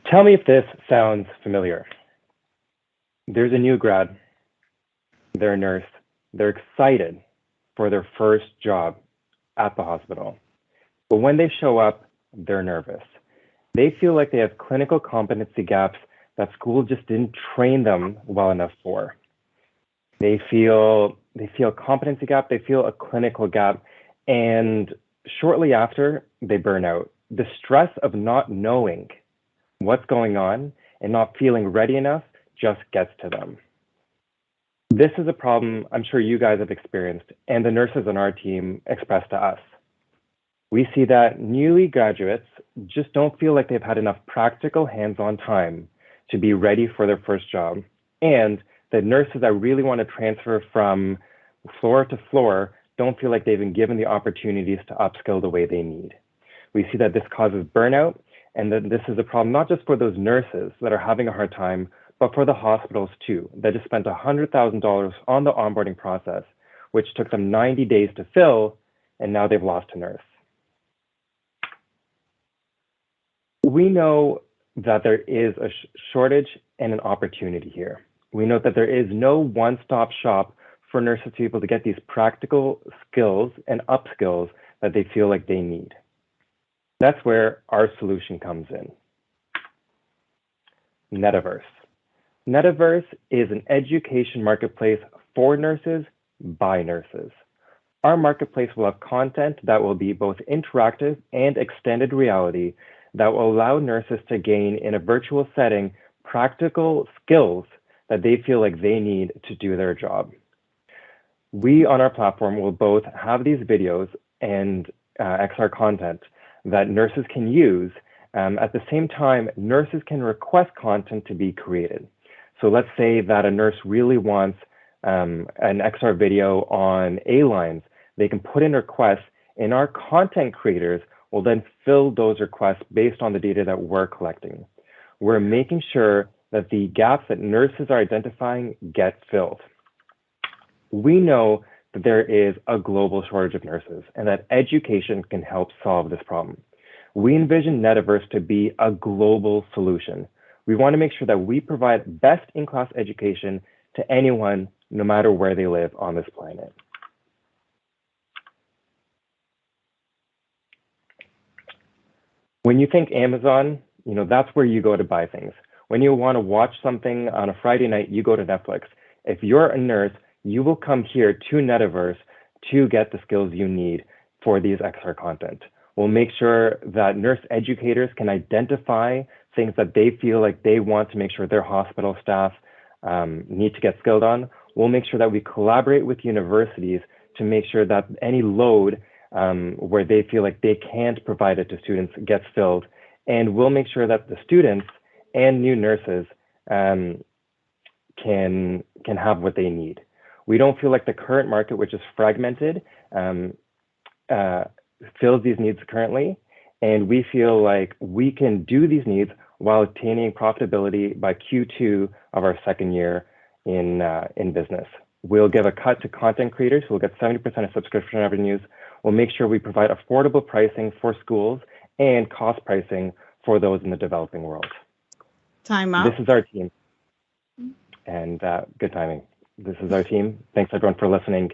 Tell me if this sounds familiar. There's a new grad, they're a nurse, they're excited for their first job at the hospital. But when they show up, they're nervous. They feel like they have clinical competency gaps that school just didn't train them well enough for. They feel a competency gap, they feel a clinical gap, and shortly after, they burn out. The stress of not knowing what's going on and not feeling ready enough just gets to them. This is a problem I'm sure you guys have experienced, and the nurses on our team expressed to us. We see that newly graduates just don't feel like they've had enough practical hands-on time to be ready for their first job, and the nurses that really want to transfer from floor to floor don't feel like they've been given the opportunities to upskill the way they need. We see that this causes burnout, and that this is a problem not just for those nurses that are having a hard time, but for the hospitals too, that just spent $100,000 on the onboarding process, which took them 90 days to fill, and now they've lost a nurse. We know that there is a shortage and an opportunity here. We know that there is no one-stop shop for nurses to be able to get these practical skills and upskills that they feel like they need. That's where our solution comes in. Netaverse. Netaverse is an education marketplace for nurses by nurses. Our marketplace will have content that will be both interactive and extended reality that will allow nurses to gain in a virtual setting practical skills that they feel like they need to do their job. We on our platform will both have these videos and XR content that nurses can use. At the same time, nurses can request content to be created. So let's say that a nurse really wants an XR video on A-lines. They can put in requests, and our content creators will then fill those requests based on the data that we're collecting. We're making sure that the gaps that nurses are identifying get filled. We know that there is a global shortage of nurses and that education can help solve this problem. We envision Netaverse to be a global solution. We want to make sure that we provide best-in-class education to anyone, no matter where they live on this planet. When you think Amazon, that's where you go to buy things. When you want to watch something on a Friday night, you go to Netflix. If you're a nurse, you will come here to Netaverse to get the skills you need for these XR content. We'll make sure that nurse educators can identify things that they feel like they want to make sure their hospital staff need to get skilled on. We'll make sure that we collaborate with universities to make sure that any load where they feel like they can't provide it to students gets filled. And we'll make sure that the students and new nurses can have what they need. We don't feel like the current market, which is fragmented, fills these needs currently. And we feel like we can do these needs while attaining profitability by Q2 of our second year in business. We'll give a cut to content creators who will get 70% of subscription revenues. We'll make sure we provide affordable pricing for schools and cost pricing for those in the developing world. Time out. This is our team. And good timing. This is our team. Thanks everyone for listening.